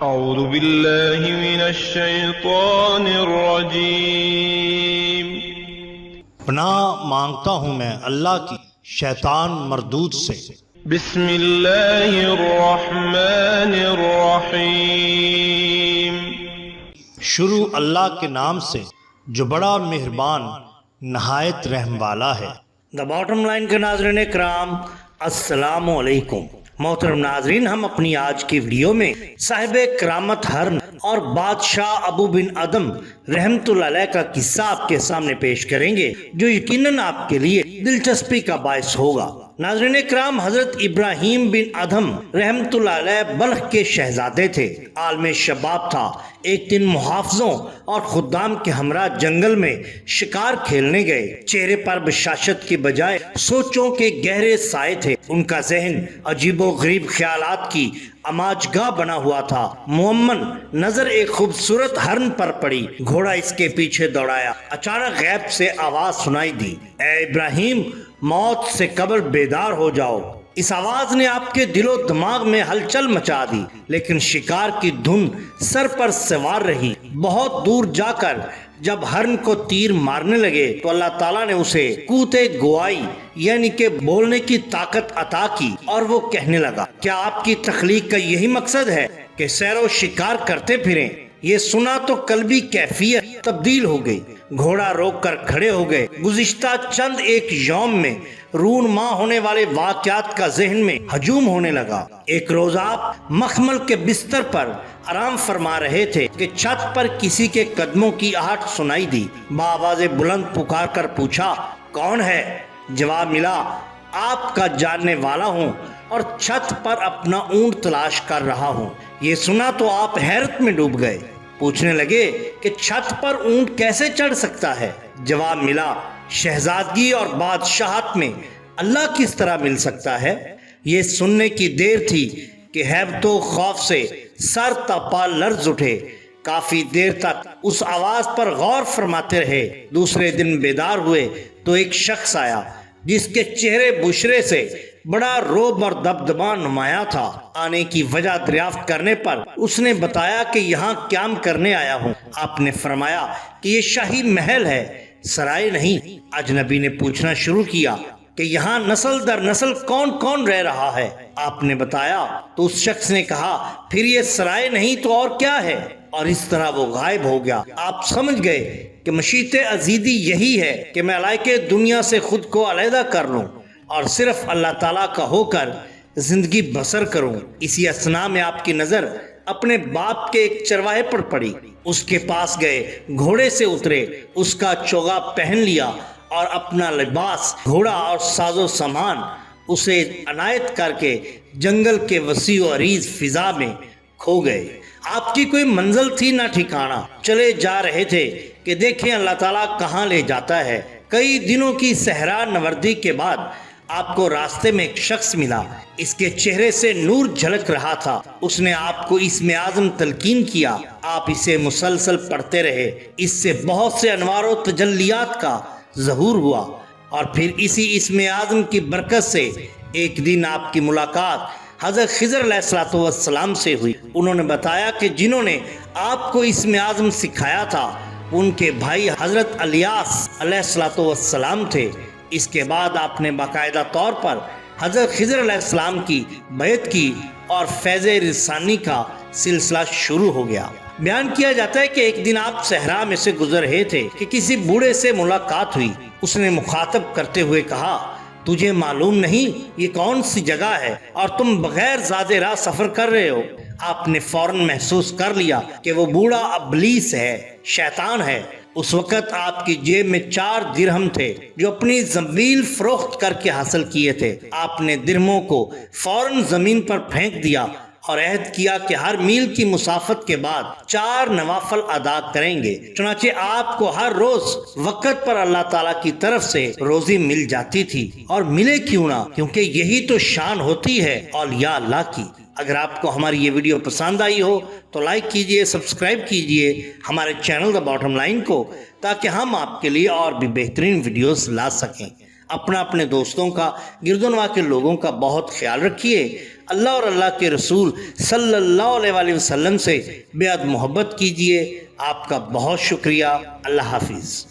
اعوذ باللہ من الشیطان الرجیم۔ پناہ مانگتا ہوں میں اللہ کی شیطان مردود سے۔ بسم اللہ الرحمن الرحیم۔ شروع اللہ کے نام سے جو بڑا مہربان نہایت رحم والا ہے۔ دا باٹم لائن کے ناظرین کرام، السلام علیکم۔ محترم ناظرین، ہم اپنی آج کی ویڈیو میں صاحب کرامت ہرن اور بادشاہ ابو بن ادم رحمت اللہ علیہ کا قصہ آپ کے سامنے پیش کریں گے، جو یقیناً آپ کے لیے دلچسپی کا باعث ہوگا۔ ناظرین کرام، حضرت ابراہیم بن ادم رحمت اللہ علیہ بلخ کے شہزادے تھے، عالم شباب تھا۔ ایک دن محافظوں اور خدام کے ہمراہ جنگل میں شکار کھیلنے گئے۔ چہرے پر بشاشت کے بجائے سوچوں کے گہرے سائے تھے۔ ان کا ذہن عجیب و غریب خیالات کی اماجگاہ بنا ہوا تھا۔ معمن نظر ایک خوبصورت ہرن پر پڑی، گھوڑا اس کے پیچھے دوڑایا۔ اچانک غیب سے آواز سنائی دی، اے ابراہیم، موت سے قبل بیدار ہو جاؤ۔ اس آواز نے آپ کے دل و دماغ میں ہلچل مچا دی، لیکن شکار کی دھن سر پر سوار رہی۔ بہت دور جا کر جب ہرن کو تیر مارنے لگے تو اللہ تعالیٰ نے اسے قوت گوائی یعنی کہ بولنے کی طاقت عطا کی، اور وہ کہنے لگا، کیا آپ کی تخلیق کا یہی مقصد ہے کہ سیر و شکار کرتے پھریں؟ یہ سنا تو قلبی کیفیت تبدیل ہو گئی۔ گھوڑا روک کر کھڑے ہو گئے۔ گزشتہ چند ایک یوم میں رونما ہونے والے واقعات کا ذہن میں ہجوم ہونے لگا۔ ایک روز آپ مخمل کے بستر پر آرام فرما رہے تھے کہ چھت پر کسی کے قدموں کی آہٹ سنائی دی۔ بآواز بلند پکار کر پوچھا، کون ہے؟ جواب ملا، آپ کا جاننے والا ہوں اور چھت پر اپنا اونٹ تلاش کر رہا ہوں۔ یہ سنا تو آپ حیرت میں ڈوب گئے، پوچھنے لگے کہ چھت پر اونٹ کیسے چڑھ سکتا ہے؟ جواب ملا، شہزادگی اور بادشاہت میں اللہ کس طرح مل سکتا ہے؟ یہ سننے کی دیر تھی کہ ہیبت و خوف سے سر تا پا لرز اٹھے۔ کافی دیر تک اس آواز پر غور فرماتے رہے۔ دوسرے دن بیدار ہوئے تو ایک شخص آیا جس کے چہرے بشرے سے بڑا روب اور دبدبا نمایاں تھا۔ آنے کی وجہ دریافت کرنے پر اس نے بتایا کہ یہاں قیام کرنے آیا ہوں۔ آپ نے فرمایا کہ یہ شاہی محل ہے، سرائے نہیں۔ اجنبی نے پوچھنا شروع کیا کہ یہاں نسل در نسل کون کون رہ رہا ہے؟ آپ نے بتایا تو اس شخص نے کہا، پھر یہ سرائے نہیں تو اور کیا ہے؟ اور اس طرح وہ غائب ہو گیا۔ آپ سمجھ گئے کہ مشیت ازیدی یہی ہے کہ میں علائقے دنیا سے خود کو علیحدہ کر لوں اور صرف اللہ تعالیٰ کا ہو کر زندگی بسر کروں۔ اسی اثنا میں آپ کی نظر اپنے باپ کے ایک چرواہے پر پڑی۔ اس کے پاس گئے، گھوڑے سے اترے، اس کا چوغا پہن لیا اور اپنا لباس، گھوڑا اور ساز و سامان اسے عنایت کر کے جنگل کے وسیع و عریض فضا میں کھو گئے۔ آپ کی کوئی منزل تھی نہ ٹھکانہ، چلے جا رہے تھے کہ دیکھیں اللہ تعالیٰ کہاں لے جاتا ہے۔ کئی دنوں کی صحرا نوردی کے بعد آپ کو راستے میں ایک شخص ملا۔ اس کے چہرے سے نور جھلک رہا تھا۔ اس نے آپ کو اسم اعظم تلقین کیا۔ آپ اسے مسلسل پڑھتے رہے۔ اس سے بہت سے انوار و تجلیات کا ظہور ہوا، اور پھر اسی اسم اعظم کی برکت سے ایک دن آپ کی ملاقات حضرت خضر علیہ السلام سے ہوئی۔ انہوں نے بتایا کہ جنہوں نے آپ کو اسم اعظم سکھایا تھا ان کے بھائی حضرت الیاس علیہ السلام تھے۔ اس کے بعد آپ نے باقاعدہ طور پر حضرت خضر علیہ السلام کی بیعت کی اور فیض رسانی کا سلسلہ شروع ہو گیا۔ بیان کیا جاتا ہے کہ ایک دن آپ صحرا میں سے گزر رہے تھے کہ کسی بوڑھے سے ملاقات ہوئی۔ اس نے مخاطب کرتے ہوئے کہا، تجھے معلوم نہیں یہ کون سی جگہ ہے اور تم بغیر زاد راہ سفر کر رہے ہو؟ آپ نے فوراً محسوس کر لیا کہ وہ بوڑھا ابلیس ہے، شیطان ہے۔ اس وقت آپ کی جیب میں 4 درہم تھے جو اپنی زنبیل فروخت کر کے حاصل کیے تھے۔ آپ نے درہموں کو فوراً زمین پر پھینک دیا اور عہد کیا کہ ہر میل کی مسافت کے بعد 4 نوافل ادا کریں گے۔ چنانچہ آپ کو ہر روز وقت پر اللہ تعالیٰ کی طرف سے روزی مل جاتی تھی، اور ملے کیوں نہ، کیونکہ یہی تو شان ہوتی ہے اولیاء اللہ کی۔ اگر آپ کو ہماری یہ ویڈیو پسند آئی ہو تو لائک کیجئے، سبسکرائب کیجئے ہمارے چینل دا باٹم لائن کو، تاکہ ہم آپ کے لیے اور بھی بہترین ویڈیوز لا سکیں۔ اپنا اپنے دوستوں کا گرد و نواح کے لوگوں کا بہت خیال رکھیے۔ اللہ اور اللہ کے رسول صلی اللہ علیہ وآلہ وسلم سے بے حد محبت کیجیے۔ آپ کا بہت شکریہ۔ اللہ حافظ۔